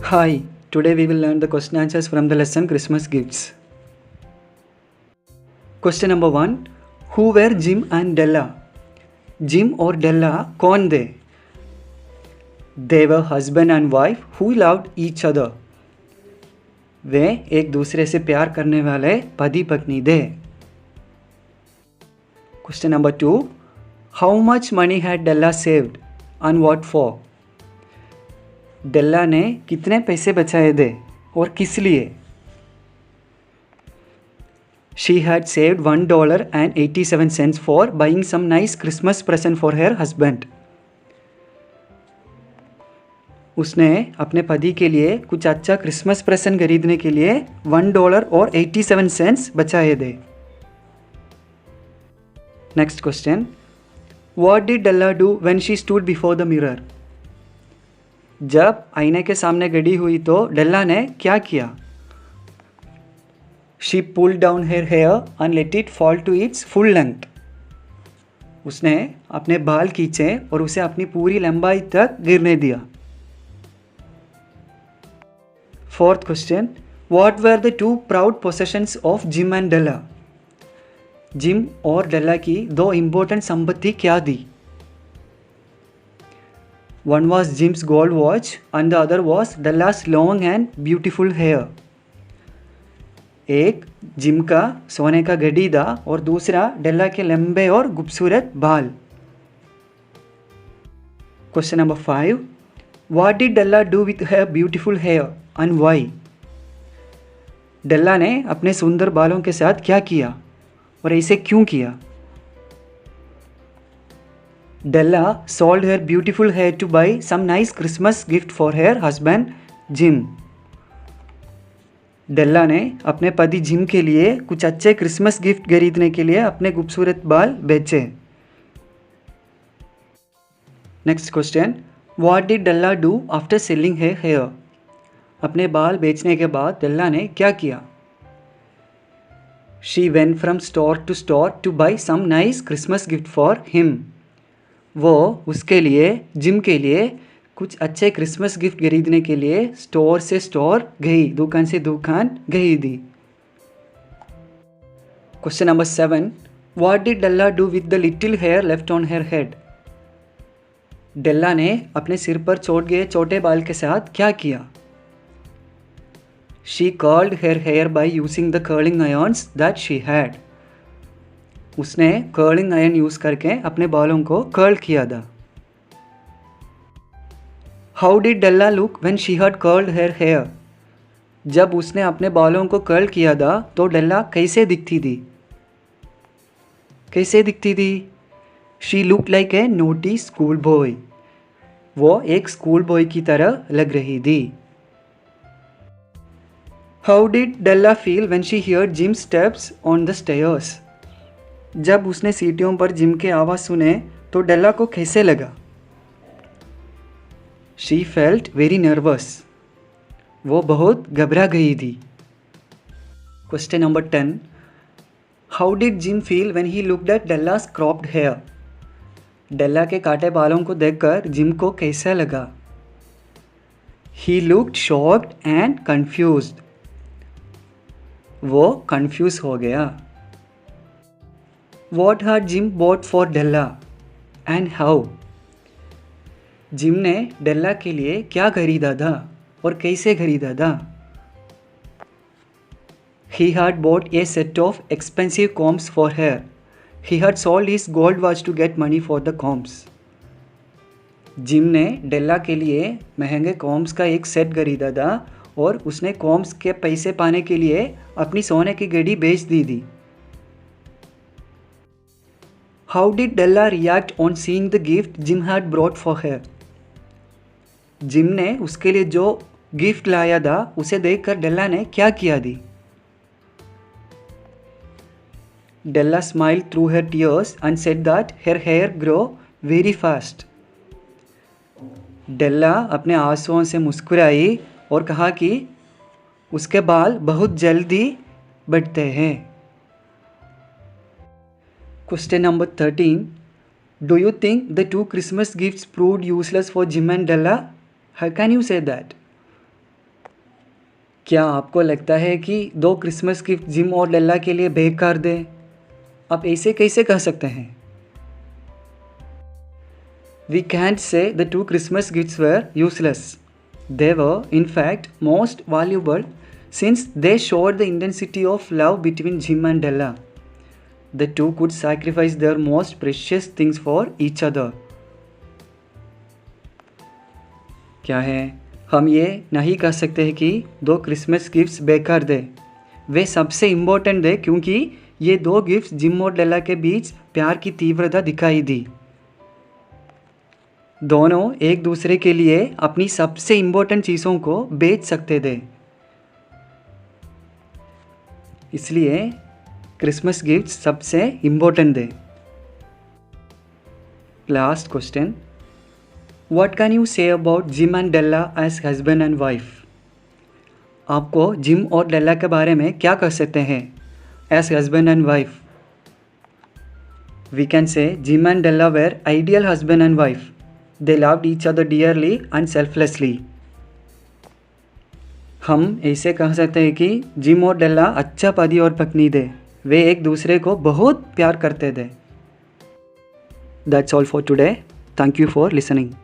Hi, today we will learn the question answers from the lesson Christmas Gifts. Question number 1. Who were Jim and Della? Jim और Della कौन थे? They were husband and wife who loved each other. वे एक दूसरे से प्यार करने वाले पति पत्नी थे. Question number 2. How much money had Della saved and what for? डेल्ला ने कितने पैसे बचाए थे और किस लिए? She had saved $1.87 for buying some nice Christmas present for her husband. उसने अपने पति के लिए कुछ अच्छा क्रिसमस प्रेजेंट खरीदने के लिए $1.87 बचाए थे. Next question. What did Della do when she stood before the mirror? जब आईने के सामने खड़ी हुई तो डेल्ला ने क्या किया? She pulled down her hair and let it fall to its full length. उसने अपने बाल खींचे और उसे अपनी पूरी लंबाई तक गिरने दिया. Fourth question. What were the two proud possessions of Jim and Della? Gym और डेल्ला की दो इम्पोर्टेंट संपत्ति क्या थी? One was Jim's gold watch and the other was Della's long and beautiful hair. एक जिम का सोने का घड़ी था और दूसरा डेल्ला के लंबे और खूबसूरत बाल. Question number 5. What did Della do with her beautiful hair and why? डेल्ला ने अपने सुंदर बालों के साथ क्या किया और ऐसे क्यों किया? Della sold her beautiful hair to buy some nice Christmas gift for her husband Jim. डेल्ला ने अपने पति जिम के लिए कुछ अच्छे क्रिसमस गिफ्ट खरीदने के लिए अपने खूबसूरत बाल बेचे. Next question. What did Della do after selling her hair? अपने बाल बेचने के बाद डेल्ला ने क्या किया? She went from store to store to buy some nice Christmas gift for him. वो उसके लिए जिम के लिए कुछ अच्छे क्रिसमस गिफ्ट खरीदने के लिए स्टोर से स्टोर गई, दुकान से दुकान गई थी. Question number 7. What did Della do with the little hair left on her head? Della ने अपने सिर पर छोड़ गए छोटे बाल के साथ क्या किया? She curled her hair by using the curling irons that she had. उसने कर्लिंग आयरन यूज करके अपने बालों को कर्ल किया था. How did Della look when she had curled her hair? जब उसने अपने बालों को कर्ल किया था तो डेल्ला कैसे दिखती थी? कैसे दिखती थी? She looked like a naughty school boy. वो एक स्कूल बॉय की तरह लग रही थी. How did Della feel when she heard Jim's steps on the stairs? जब उसने सीढ़ियों पर जिम के आवाज़ सुने तो डेल्ला को कैसे लगा? She felt very nervous. वो बहुत घबरा गई थी. Question number 10. How did Jim feel when he looked at Della's cropped hair? डेल्ला के काटे बालों को देखकर जिम को कैसा लगा? He looked shocked and confused. वो कंफ्यूज हो गया. What had Jim bought for Della and how? Gym ने डेल्ला के लिए क्या खरीदा था और कैसे खरीदा था? He had bought a set of expensive combs for her. He had sold his gold watch to get money for the combs. Gym ने डेल्ला के लिए महंगे कॉम्स का एक सेट खरीदा था और उसने कॉम्स के पैसे पाने के लिए अपनी सोने की घड़ी बेच दी थी. How did Della react on seeing the gift Jim had brought for her? Gym ने उसके लिए जो गिफ्ट लाया था उसे देखकर डेल्ला ने क्या किया थी? Della smiled through her tears and said that her hair grew very fast. डेल्ला अपने आंसुओं से मुस्कुराई और कहा कि उसके बाल बहुत जल्दी बढ़ते हैं. Question number 13. Do you think the two Christmas gifts proved useless for Jim and Della? How can you say that? क्या आपको लगता है कि 2 क्रिसमस गिफ्ट जिम और डेल्ला के लिए बेकार थे? आप ऐसे कैसे कह सकते हैं? We can't say the 2 Christmas gifts were useless. They were, in fact, most valuable since they showed the intensity of love between Jim and Della. The two could sacrifice their most precious things for each other. क्या है? हम ये नहीं कह सकते हैं कि 2 Christmas gifts बेकार थे। वे सबसे इम्पोर्टेंट थे क्योंकि ये 2 गिफ्ट्स जिम और डेला के बीच प्यार की तीव्रता दिखाई दी। दोनों एक दूसरे के लिए अपनी सबसे इम्पोर्टेंट चीज़ों को बेच सकते थे, इसलिए क्रिसमस गिफ्ट सबसे इम्पोर्टेंट थे। Last question, what can you say about Jim and Della as husband and wife? आपको जिम और डेला के बारे में क्या कह सकते हैं as husband and wife? We can say Jim and Della were ideal husband and wife. They loved each other dearly and selflessly. हम ऐसे कह सकते हैं कि जिम और डेला अच्छा पति और पत्नी थे। वे एक दूसरे को बहुत प्यार करते थे। That's all for today. Thank you for listening.